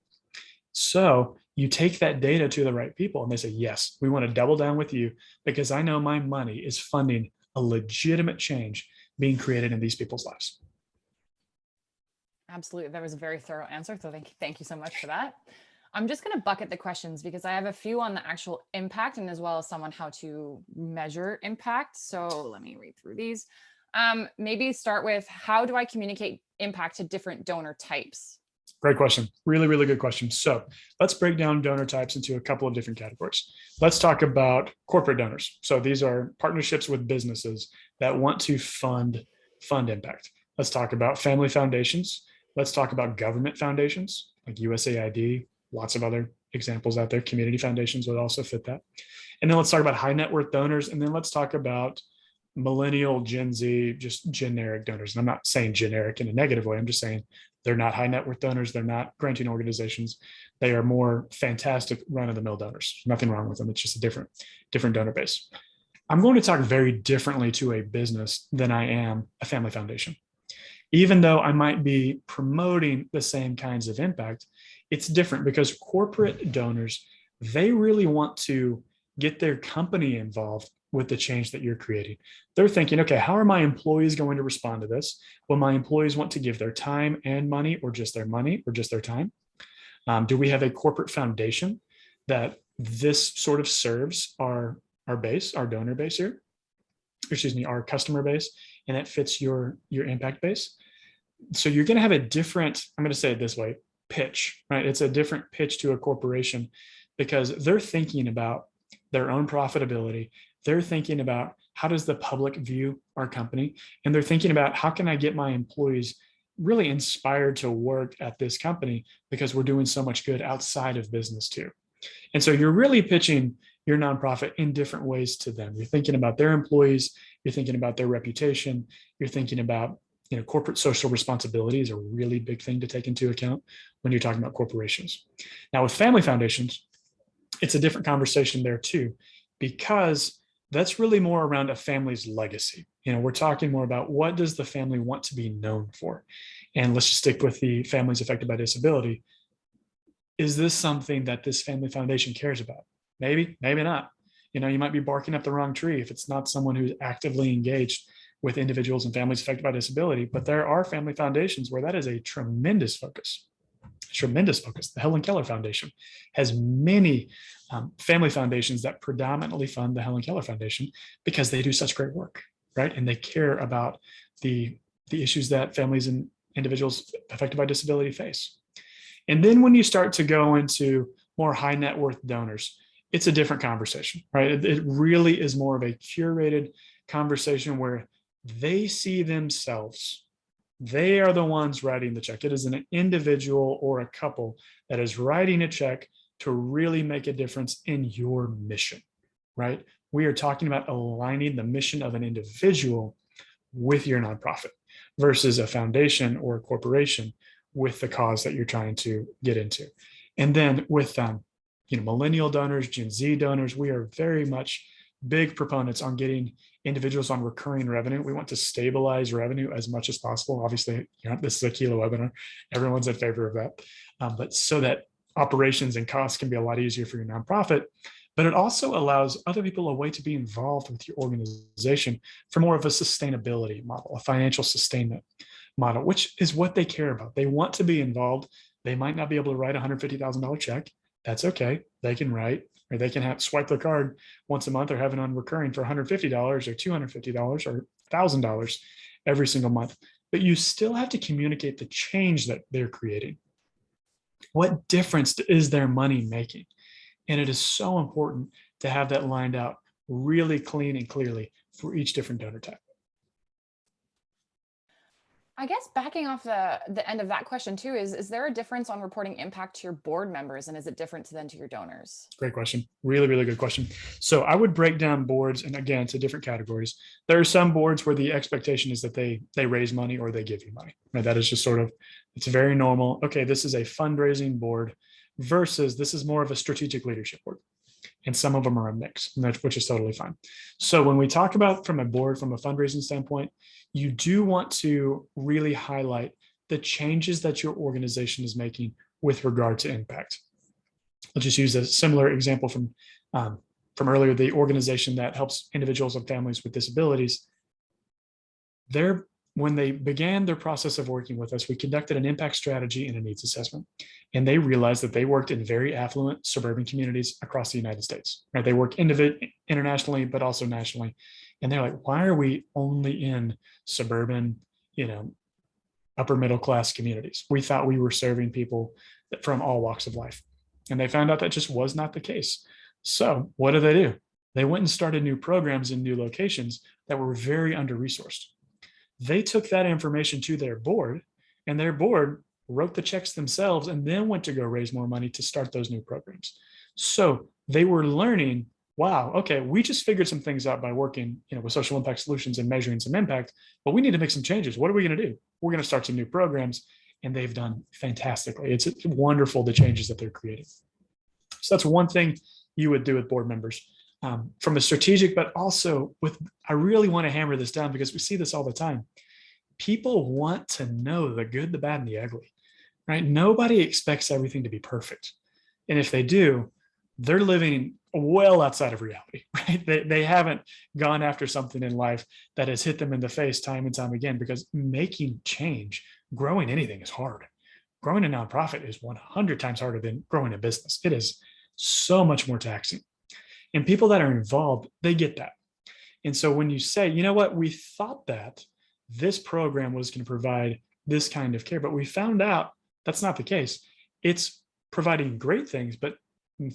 Speaker 2: So you take that data to the right people and they say, yes, we want to double down with you because I know my money is funding a legitimate change being created in these people's lives.
Speaker 1: Absolutely. That was a very thorough answer. So thank you so much for that. I'm just going to bucket the questions because I have a few on the actual impact and as well as some on how to measure impact. So let me read through these. Maybe start with, how do I communicate impact to different donor types?
Speaker 2: Great question. Really, really good question. So let's break down donor types into a couple of different categories. Let's talk about corporate donors. So these are partnerships with businesses that want to fund impact. Let's talk about family foundations. Let's talk about government foundations like USAID, lots of other examples out there. Community foundations would also fit that. And then let's talk about high net worth donors. And then let's talk about millennial, Gen Z, just generic donors. And I'm not saying generic in a negative way. I'm just saying they're not high net worth donors. They're not granting organizations. They are more fantastic run of the mill donors. Nothing wrong with them. It's just a different donor base. I'm going to talk very differently to a business than I am a family foundation. Even though I might be promoting the same kinds of impact, it's different because corporate donors, they really want to get their company involved with the change that you're creating. They're thinking, okay, how are my employees going to respond to this? Will my employees want to give their time and money, or just their money, or just their time? Do we have a corporate foundation that this sort of serves our base, our donor base here? Excuse me, our customer base, and that fits your impact base. So you're going to have a different, I'm going to say it this way, pitch, right? It's a different pitch to a corporation because they're thinking about their own profitability. They're thinking about how does the public view our company? And they're thinking about how can I get my employees really inspired to work at this company because we're doing so much good outside of business too. And so you're really pitching your nonprofit in different ways to them. You're thinking about their employees, you're thinking about their reputation, you're thinking about, corporate social responsibility is a really big thing to take into account when you're talking about corporations. Now with family foundations, it's a different conversation there too, because that's really more around a family's legacy. We're talking more about what does the family want to be known for? And let's just stick with the families affected by disability. Is this something that this family foundation cares about? Maybe, maybe not. You might be barking up the wrong tree if it's not someone who's actively engaged with individuals and families affected by disability. But there are family foundations where that is a tremendous focus. Tremendous focus. The Helen Keller Foundation has many family foundations that predominantly fund the Helen Keller Foundation because they do such great work, right? And they care about the issues that families and individuals affected by disability face. And then when you start to go into more high net worth donors, it's a different conversation, right? It really is more of a curated conversation where they see themselves. They are the ones writing the check. It is an individual or a couple that is writing a check to really make a difference in your mission, right? We are talking about aligning the mission of an individual with your nonprofit versus a foundation or a corporation with the cause that you're trying to get into. And then with millennial donors, Gen Z donors, we are very much big proponents on getting individuals on recurring revenue. We want to stabilize revenue as much as possible. Obviously, this is a Kilo webinar. Everyone's in favor of that. But so that operations and costs can be a lot easier for your nonprofit, but it also allows other people a way to be involved with your organization for more of a sustainability model, a financial sustainment model, which is what they care about. They want to be involved. They might not be able to write a $150,000 check. That's okay. They can write, or they can swipe their card once a month or have it on recurring for $150 or $250 or $1,000 every single month. But you still have to communicate the change that they're creating. What difference is their money making? And it is so important to have that lined out really clean and clearly for each different donor type.
Speaker 1: I guess backing off the end of that question too, is there a difference on reporting impact to your board members, and is it different than to your donors?
Speaker 2: Great question. Really, really good question. So I would break down boards, and again, to different categories. There are some boards where the expectation is that they raise money or they give you money. Right? That is just sort of, it's very normal. Okay, this is a fundraising board versus this is more of a strategic leadership board. And some of them are a mix, which is totally fine. So when we talk about from a board, from a fundraising standpoint, you do want to really highlight the changes that your organization is making with regard to impact. I'll just use a similar example from earlier, the organization that helps individuals and families with disabilities. When they began their process of working with us, we conducted an impact strategy and a needs assessment. And they realized that they worked in very affluent suburban communities across the United States. Right? They work internationally, but also nationally. And they're like, why are we only in suburban, upper middle class communities? We thought we were serving people from all walks of life. And they found out that just was not the case. So what do? They went and started new programs in new locations that were very under-resourced. They took that information to their board, and their board wrote the checks themselves and then went to go raise more money to start those new programs. So they were learning, wow, okay, we just figured some things out by working with social impact solutions and measuring some impact, but we need to make some changes. What are we going to do? We're going to start some new programs, and they've done fantastically. It's wonderful, the changes that they're creating. So that's one thing you would do with board members. From a strategic, but also I really want to hammer this down because we see this all the time. People want to know the good, the bad, and the ugly, right? Nobody expects everything to be perfect. And if they do, they're living well outside of reality, right? They haven't gone after something in life that has hit them in the face time and time again, because making change, growing anything is hard. Growing a nonprofit is 100 times harder than growing a business. It is so much more taxing. And people that are involved, they get that. And so when you say, you know what, we thought that this program was going to provide this kind of care, but we found out that's not the case. It's providing great things, but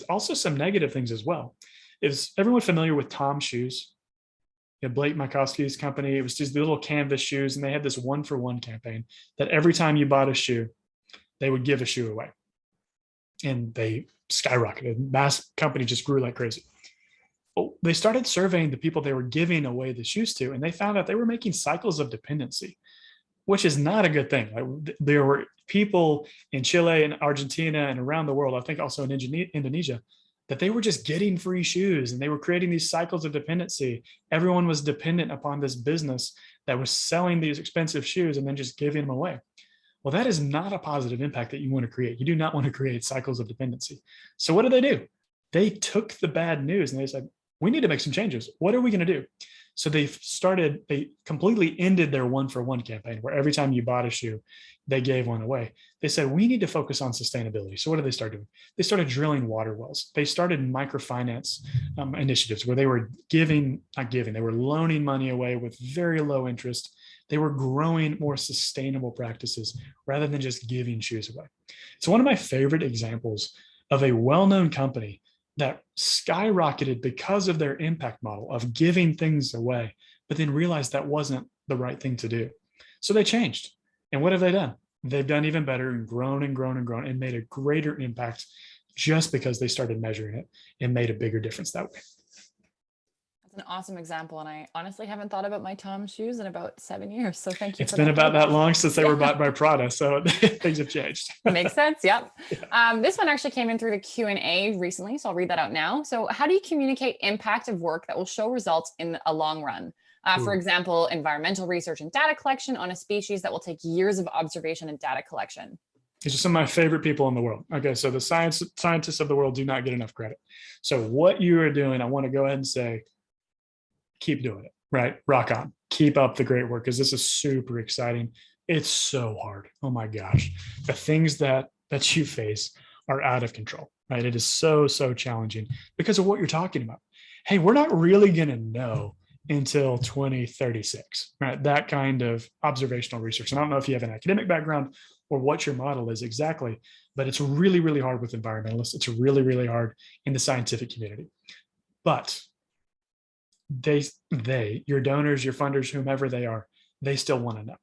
Speaker 2: also some negative things as well. Is everyone familiar with Tom's shoes? Blake Mycosky's company, it was just the little canvas shoes, and they had this 1-for-1 campaign that every time you bought a shoe, they would give a shoe away. And they skyrocketed. Mass company just grew like crazy. They started surveying the people they were giving away the shoes to, and they found out they were making cycles of dependency, which is not a good thing. Like, there were people in Chile and Argentina and around the world, I think also in Indonesia, that they were just getting free shoes, and they were creating these cycles of dependency. Everyone was dependent upon this business that was selling these expensive shoes and then just giving them away. Well, that is not a positive impact that you want to create. You do not want to create cycles of dependency. So what do? They took the bad news and they said, we need to make some changes. What are we going to do? So they completely ended their 1-for-1 campaign, where every time you bought a shoe, they gave one away. They said, we need to focus on sustainability. So what did they start doing? They started drilling water wells. They started microfinance initiatives where they were they were loaning money away with very low interest. They were growing more sustainable practices rather than just giving shoes away. It's one of my favorite examples of a well-known company that skyrocketed because of their impact model of giving things away, but then realized that wasn't the right thing to do. So they changed. And what have they done? They've done even better and grown and grown and grown and made a greater impact just because they started measuring it and made a bigger difference that way.
Speaker 1: That's an awesome example. And I honestly haven't thought about my Tom shoes in about 7 years. So thank you.
Speaker 2: It's been about that long since they were bought by Prada. So things have changed.
Speaker 1: Makes sense. Yep. This one actually came in through the Q&A recently, so I'll read that out now. So how do you communicate impact of work that will show results in a long run? For example, environmental research and data collection on a species that will take years of observation and data collection.
Speaker 2: These are some of my favorite people in the world. Okay, so the scientists of the world do not get enough credit. So what you are doing, I want to go ahead and say, keep doing it, right? Rock on. Keep up the great work, because this is super exciting. It's so hard. Oh my gosh. The things that you face are out of control, right? It is so challenging because of what you're talking about. Hey, we're not really going to know until 2036, right? That kind of observational research. And I don't know if you have an academic background or what your model is exactly, but it's really hard with environmentalists. It's really hard in the scientific community. But your donors, your funders, whomever they are, they still want to know.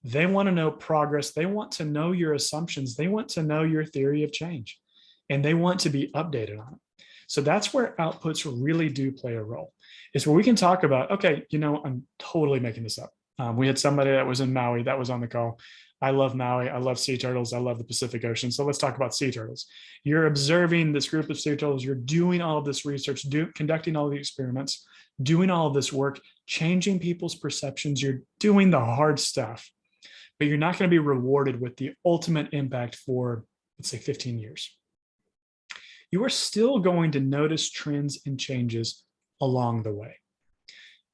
Speaker 2: They want to know progress. They want to know your assumptions. They want to know your theory of change, and they want to be updated on it. So that's where outputs really do play a role. It's where we can talk about, okay, I'm totally making this up. We had somebody that was in Maui that was on the call. I love Maui. I love sea turtles. I love the Pacific Ocean. So let's talk about sea turtles. You're observing this group of sea turtles. You're doing all of this research, conducting all the experiments, doing all of this work, changing people's perceptions. You're doing the hard stuff, but you're not going to be rewarded with the ultimate impact for, let's say, 15 years. You are still going to notice trends and changes along the way.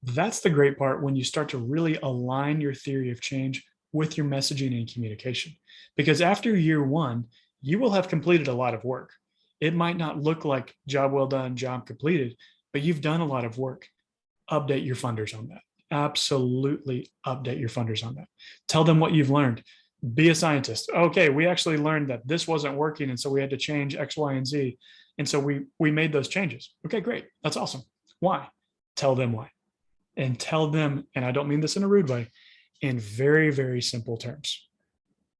Speaker 2: That's the great part when you start to really align your theory of change with your messaging and communication. Because after year one, you will have completed a lot of work. It might not look like job well done, job completed, but you've done a lot of work. Update your funders on that. Absolutely update your funders on that. Tell them what you've learned. Be a scientist. Okay, we actually learned that this wasn't working, and so we had to change X, Y, and Z. And so we made those changes. Okay, great. That's awesome. Why? Tell them why. And tell them, and I don't mean this in a rude way, in very simple terms.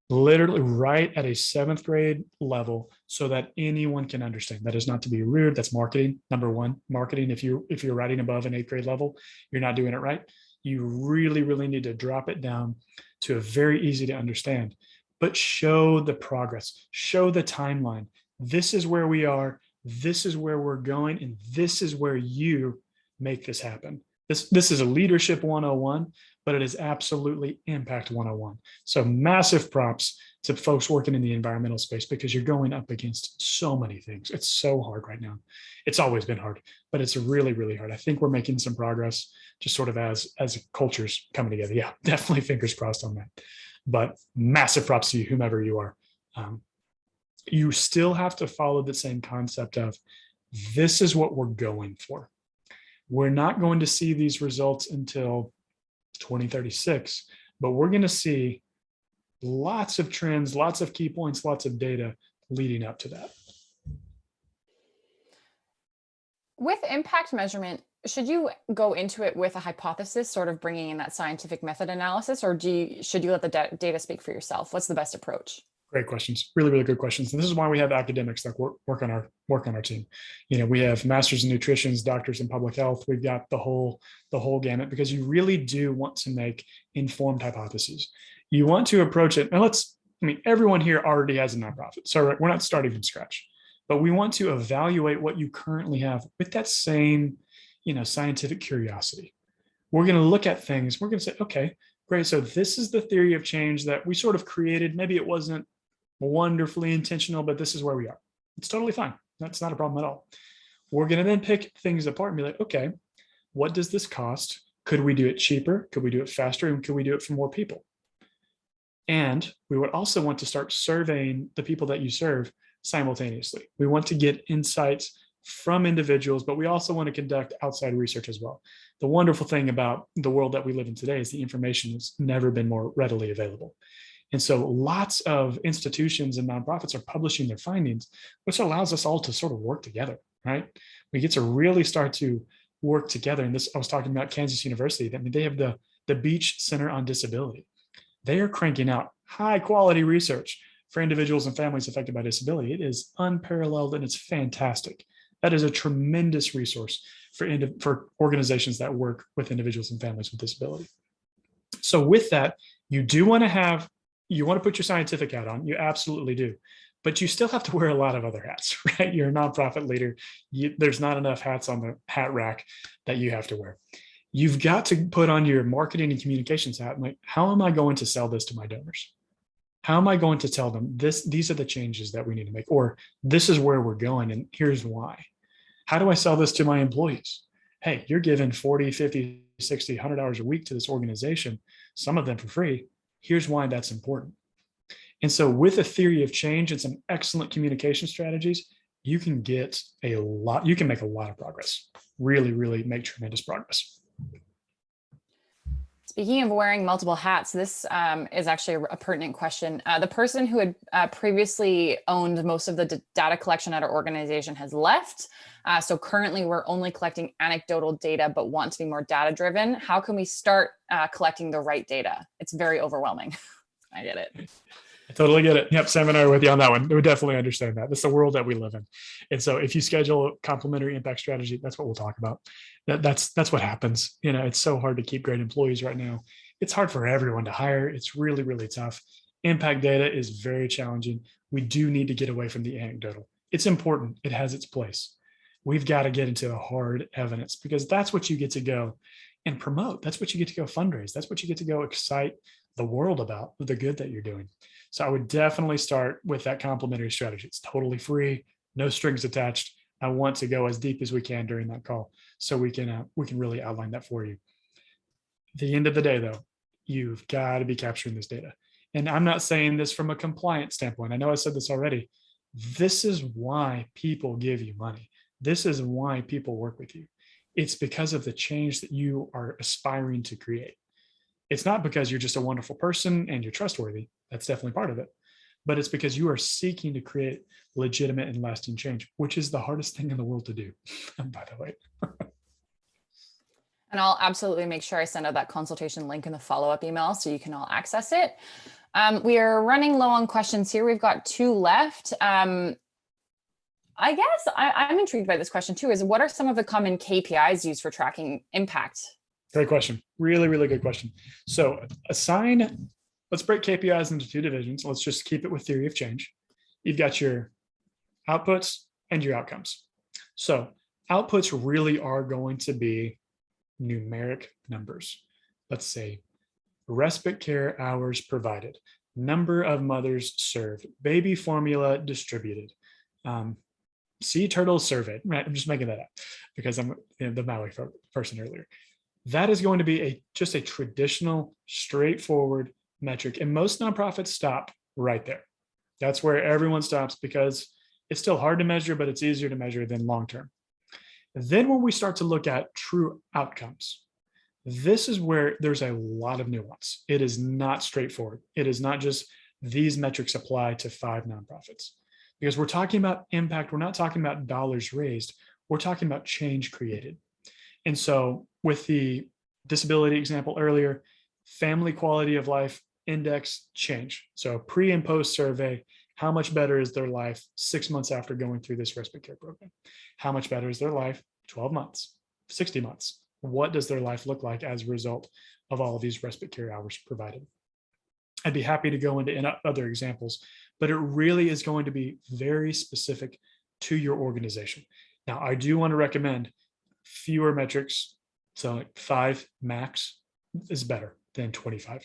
Speaker 2: Literally right at a 7th grade level so that anyone can understand. That is not to be rude. That's marketing. Number one, marketing. If you're writing above an 8th grade level, you're not doing it right. You really need to drop it down to a very easy to understand, but show the progress, show the timeline. This is where we are. This is where we're going. And this is where you make this happen. This is a leadership 101, but it is absolutely impact 101. So massive props to folks working in the environmental space because you're going up against so many things. It's so hard right now. It's always been hard, but it's really, really hard. I think we're making some progress just sort of as cultures coming together. Yeah, definitely fingers crossed on that. But massive props to you, whomever you are. You still have to follow the same concept of this is what we're going for. We're not going to see these results until 2036, but we're going to see lots of trends, lots of key points, lots of data leading up to that.
Speaker 1: With impact measurement, should you go into it with a hypothesis, sort of bringing in that scientific method analysis, or should you let the data speak for yourself? What's the best approach?
Speaker 2: Great questions, really, really good questions. And this is why we have academics that work on our team. We have masters in nutrition, doctors in public health. We've got the whole gamut, because you really do want to make informed hypotheses. You want to approach it. And everyone here already has a nonprofit, so we're not starting from scratch. But we want to evaluate what you currently have with that same, scientific curiosity. We're going to look at things. We're going to say, okay, great. So this is the theory of change that we sort of created. Maybe it wasn't wonderfully intentional, but this is where we are. It's totally fine. That's not a problem at all. We're going to then pick things apart and be like, okay, what does this cost? Could we do it cheaper? Could we do it faster? And could we do it for more people? And we would also want to start surveying the people that you serve simultaneously. We want to get insights from individuals, but we also want to conduct outside research as well. The wonderful thing about the world that we live in today is the information has never been more readily available. And so lots of institutions and nonprofits are publishing their findings, which allows us all to sort of work together, right? We get to really start to work together. And I was talking about Kansas University. They have the Beach Center on Disability. They are cranking out high quality research for individuals and families affected by disability. It is unparalleled and it's fantastic. That is a tremendous resource for organizations that work with individuals and families with disability. So with that, you want to put your scientific hat on. You absolutely do. But you still have to wear a lot of other hats, right? You're a nonprofit leader. There's not enough hats on the hat rack that you have to wear. You've got to put on your marketing and communications hat. Like, how am I going to sell this to my donors? How am I going to tell them these are the changes that we need to make, or this is where we're going and here's why? How do I sell this to my employees? Hey, you're giving 40, 50, 60, 100 hours a week to this organization, some of them for free. Here's why that's important. And so with a theory of change and some excellent communication strategies, you can make a lot of progress, really, really make tremendous progress.
Speaker 1: Speaking of wearing multiple hats, this is actually a pertinent question. The person who had previously owned most of the data collection at our organization has left. So currently we're only collecting anecdotal data, but want to be more data driven. How can we start collecting the right data? It's very overwhelming. I get it.
Speaker 2: I totally get it. Yep, Sam and I are with you on that one. We definitely understand that. That's the world that we live in. And so if you schedule a complementary impact strategy, that's what we'll talk about. That's what happens. It's so hard to keep great employees right now. It's hard for everyone to hire. It's really, really tough. Impact data is very challenging. We do need to get away from the anecdotal. It's important. It has its place. We've got to get into the hard evidence, because that's what you get to go and promote. That's what you get to go fundraise. That's what you get to go excite the world about, the good that you're doing. So I would definitely start with that complementary strategy. It's totally free, no strings attached. I want to go as deep as we can during that call, so we can really outline that for you. At the end of the day, though, you've got to be capturing this data. And I'm not saying this from a compliance standpoint. I know I said this already. This is why people give you money. This is why people work with you. It's because of the change that you are aspiring to create. It's not because you're just a wonderful person and you're trustworthy. That's definitely part of it. But it's because you are seeking to create legitimate and lasting change, which is the hardest thing in the world to do, by the way.
Speaker 1: And I'll absolutely make sure I send out that consultation link in the follow-up email so you can all access it. We are running low on questions here. We've got 2 left. I guess I'm intrigued by this question too, is what are some of the common KPIs used for tracking impact?
Speaker 2: Great question. Really, really good question. So let's break KPIs into 2 divisions. Let's just keep it with theory of change. You've got your outputs and your outcomes. So outputs really are going to be numeric numbers. Let's say respite care hours provided, number of mothers served, baby formula distributed, sea turtle surveyed. Right, I'm just making that up because I'm the Maui person earlier. That is going to be just a traditional, straightforward metric, and most nonprofits stop right there. That's where everyone stops because it's still hard to measure, but it's easier to measure than long term. Then when we start to look at true outcomes, this is where there's a lot of nuance. It is not straightforward. It is not just these metrics apply to 5 nonprofits, because we're talking about impact. We're not talking about dollars raised. We're talking about change created. And so with the disability example earlier, family quality of life index change. So pre and post survey, how much better is their life 6 months after going through this respite care program? How much better is their life 12 months, 60 months? What does their life look like as a result of all of these respite care hours provided? I'd be happy to go into other examples, but it really is going to be very specific to your organization. Now, I do want to recommend fewer metrics. So like 5 max is better than 25,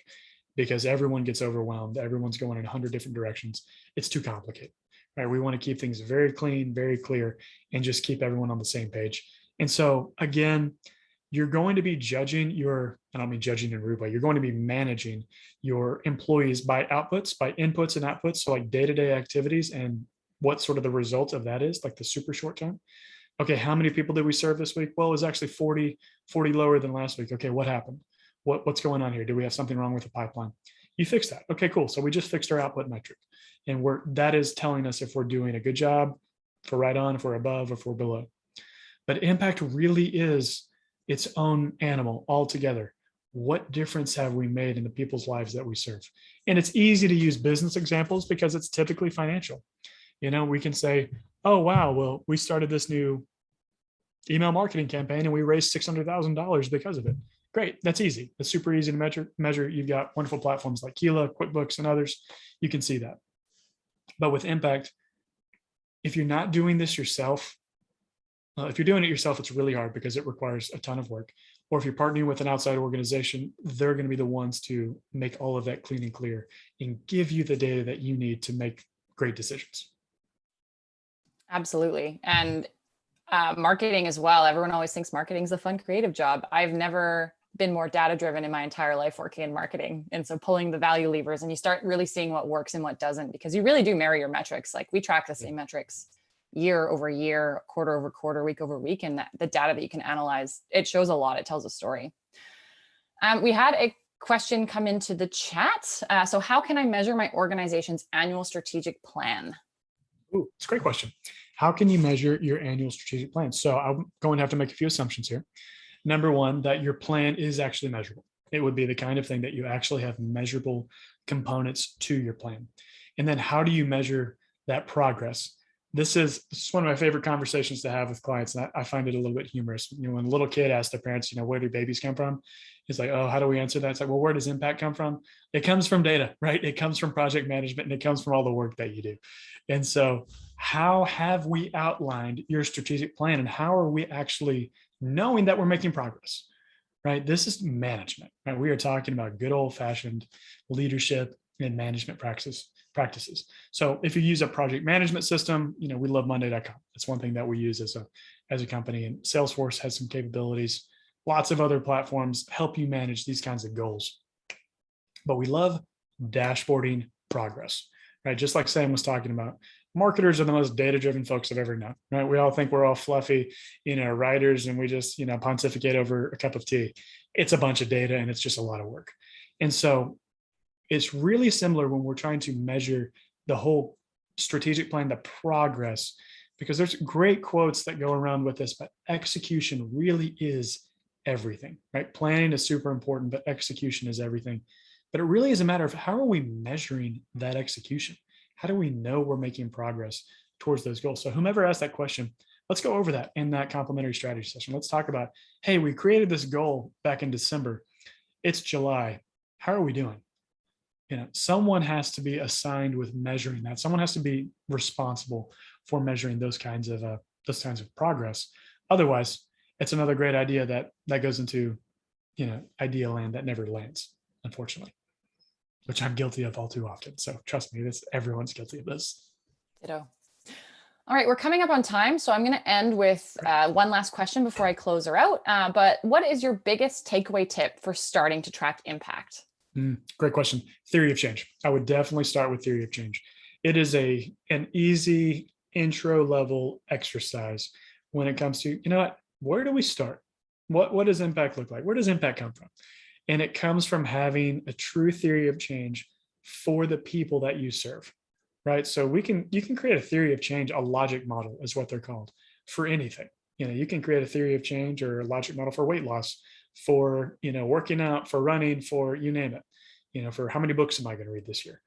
Speaker 2: because everyone gets overwhelmed. Everyone's going in 100 different directions. It's too complicated, right? We want to keep things very clean, very clear, and just keep everyone on the same page. And so again, you're going to be judging I don't mean judging in a rude way, you're going to be managing your employees by outputs, by inputs and outputs. So like day-to-day activities and what sort of the result of that is, like the super short term. Okay, how many people did we serve this week? Well, it was actually 40 lower than last week. Okay, what happened? What's going on here? Do we have something wrong with the pipeline? You fix that. Okay, cool. So we just fixed our output metric. And that is telling us if we're doing a good job, if we're right on, if we're above, if we're below. But impact really is its own animal altogether. What difference have we made in the people's lives that we serve? And it's easy to use business examples because it's typically financial. We can say, oh, wow, well, we started this new email marketing campaign and we raised $600,000 because of it. Great. That's easy. It's super easy to measure. You've got wonderful platforms like Keela, QuickBooks, and others. You can see that. But with impact, if you're not doing this yourself, if you're doing it yourself, it's really hard because it requires a ton of work. Or if you're partnering with an outside organization, they're going to be the ones to make all of that clean and clear and give you the data that you need to make great decisions.
Speaker 1: Absolutely. And marketing as well. Everyone always thinks marketing is a fun, creative job. I've never been more data driven in my entire life working in marketing. And so pulling the value levers, and you start really seeing what works and what doesn't, because you really do marry your metrics. Like we track the same metrics year over year, quarter over quarter, week over week. And the data that you can analyze, it shows a lot. It tells a story. We had a question come into the chat. So how can I measure my organization's annual strategic plan?
Speaker 2: Ooh, it's a great question. How can you measure your annual strategic plan? So I'm going to have to make a few assumptions here. Number one, that your plan is actually measurable. It would be the kind of thing that you actually have measurable components to your plan. And then how do you measure that progress? This is one of my favorite conversations to have with clients. And I find it a little bit humorous. When a little kid asks their parents, where do babies come from? It's like, oh, how do we answer that? It's like, well, where does impact come from? It comes from data, right? It comes from project management, and it comes from all the work that you do. And so how have we outlined your strategic plan, and how are we actually knowing that we're making progress, right? This is management, right? We are talking about good old fashioned leadership and management practices. So if you use a project management system, we love Monday.com. That's one thing that we use as a company, and Salesforce has some capabilities. Lots of other platforms help you manage these kinds of goals. But we love dashboarding progress, right? Just like Sam was talking about, marketers are the most data-driven folks I've ever known, right? We all think we're all fluffy, writers, and we just, pontificate over a cup of tea. It's a bunch of data, and it's just a lot of work. And so it's really similar when we're trying to measure the whole strategic plan, the progress, because there's great quotes that go around with this, but execution really is everything, right? Planning is super important, but execution is everything. But it really is a matter of how are we measuring that execution? How do we know we're making progress towards those goals? So whomever asked that question, let's go over that in that complementary strategy session. Let's talk about, hey, we created this goal back in December. It's July. How are we doing? Someone has to be assigned with measuring that. Someone has to be responsible for measuring those kinds of progress. Otherwise, it's another great idea that goes into, idea land that never lands, unfortunately, which I'm guilty of all too often. So trust me, everyone's guilty of this.
Speaker 1: Ditto. All right, we're coming up on time, so I'm going to end with one last question before I close her out. But what is your biggest takeaway tip for starting to track impact?
Speaker 2: Great question. Theory of change. I would definitely start with theory of change. It is an easy intro level exercise when it comes to, where do we start? What does impact look like? Where does impact come from? And it comes from having a true theory of change for the people that you serve, right? So you can create a theory of change, a logic model is what they're called, for anything. You can create a theory of change or a logic model for weight loss, for, working out, for running, for you name it, for how many books am I going to read this year?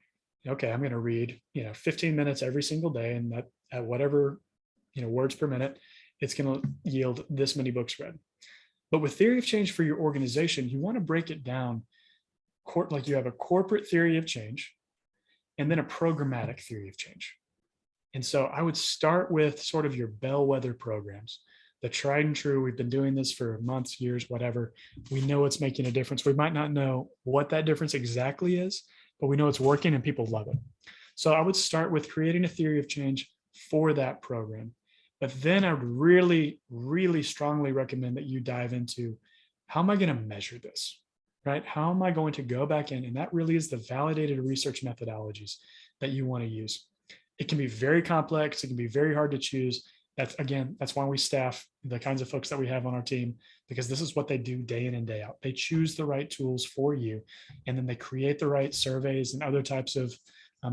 Speaker 2: Okay, I'm going to read, 15 minutes every single day. And that at whatever, words per minute, it's going to yield this many books read. But with theory of change for your organization, you want to break it down like you have a corporate theory of change and then a programmatic theory of change. And so I would start with sort of your bellwether programs, the tried and true. We've been doing this for months, years, whatever. We know it's making a difference. We might not know what that difference exactly is, but we know it's working and people love it. So I would start with creating a theory of change for that program. But then I would really, really strongly recommend that you dive into, how am I going to measure this, right? How am I going to go back in? And that really is the validated research methodologies that you want to use. It can be very complex. It can be very hard to choose. That's why we staff the kinds of folks that we have on our team, because this is what they do day in and day out. They choose the right tools for you, and then they create the right surveys and other types of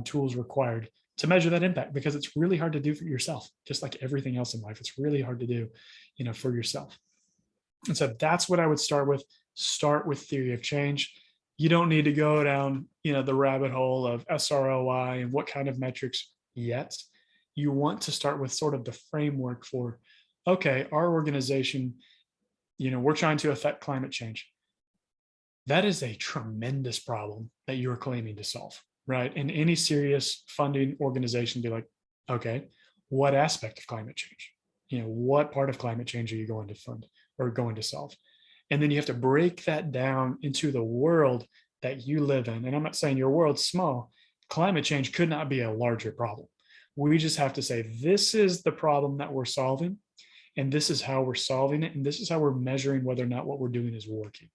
Speaker 2: tools required to measure that impact, because it's really hard to do for yourself. Just like everything else in life, it's really hard to do, for yourself. And so that's what I would start with. Start with theory of change. You don't need to go down, the rabbit hole of SROI and what kind of metrics yet. You want to start with sort of the framework for, okay, our organization, we're trying to affect climate change. That is a tremendous problem that you're claiming to solve, right? And any serious funding organization be like, okay, what aspect of climate change? What part of climate change are you going to fund or going to solve? And then you have to break that down into the world that you live in. And I'm not saying your world's small. Climate change could not be a larger problem. We just have to say, this is the problem that we're solving, and this is how we're solving it, and this is how we're measuring whether or not what we're doing is working.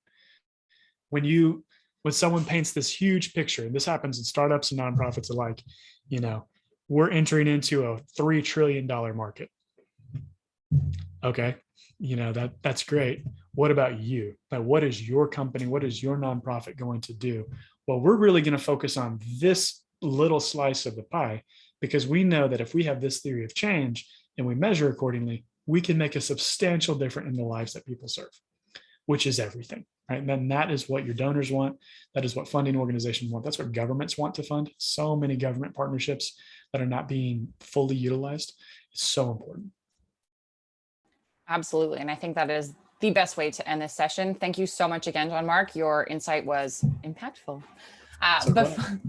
Speaker 2: When someone paints this huge picture, and this happens in startups and nonprofits alike, we're entering into a $3 trillion market. Okay, that's great. What about you? Like, what is your company? What is your nonprofit going to do? Well, we're really going to focus on this little slice of the pie, because we know that if we have this theory of change and we measure accordingly, we can make a substantial difference in the lives that people serve, which is everything, right? And then that is what your donors want. That is what funding organizations want. That's what governments want to fund. So many government partnerships that are not being fully utilized. It's so important.
Speaker 1: Absolutely. And I think that is the best way to end this session. Thank you so much again, Jean-Marc. Your insight was impactful.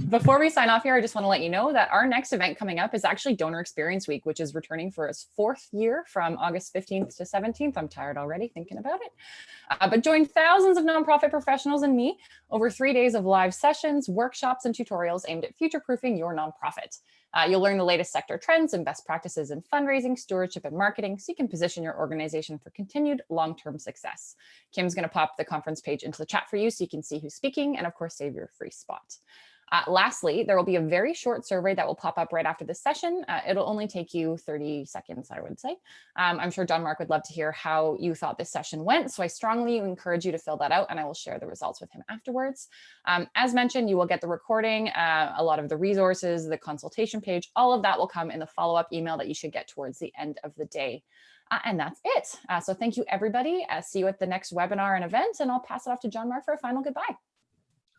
Speaker 1: Before we sign off here, I just want to let you know that our next event coming up is actually Donor Experience Week, which is returning for its 4th year from August 15th to 17th. I'm tired already thinking about it. But join thousands of nonprofit professionals and me over 3 days of live sessions, workshops, and tutorials aimed at future-proofing your nonprofit. You'll learn the latest sector trends and best practices in fundraising, stewardship, and marketing, so you can position your organization for continued long-term success. Kim's going to pop the conference page into the chat for you so you can see who's speaking, and of course, save your free spot. Lastly, there will be a very short survey that will pop up right after this session. It'll only take you 30 seconds, I would say. I'm sure Jean-Marc would love to hear how you thought this session went, so I strongly encourage you to fill that out, and I will share the results with him afterwards. As mentioned, you will get the recording, a lot of the resources, the consultation page, all of that will come in the follow-up email that you should get towards the end of the day. And that's it. So thank you, everybody. See you at the next webinar and event, and I'll pass it off to Jean-Marc for a final goodbye.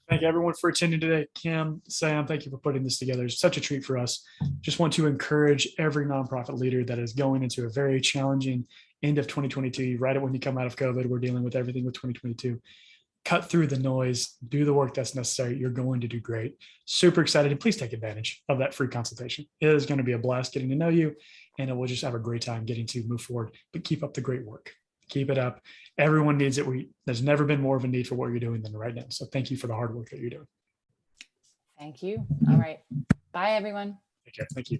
Speaker 2: Thank you, everyone, for attending today. Kim, Sam, thank you for putting this together. It's such a treat for us. Just want to encourage every nonprofit leader that is going into a very challenging end of 2022. Right when you come out of COVID, we're dealing with everything with 2022. Cut through the noise, do the work that's necessary. You're going to do great. Super excited, and please take advantage of that free consultation. It is going to be a blast getting to know you, and we'll just have a great time getting to move forward, but keep up the great work. Keep it up. Everyone needs it. There's never been more of a need for what you're doing than right now. So thank you for the hard work that you're doing.
Speaker 1: Thank you. All right. Bye, everyone.
Speaker 2: Take care. Thank you.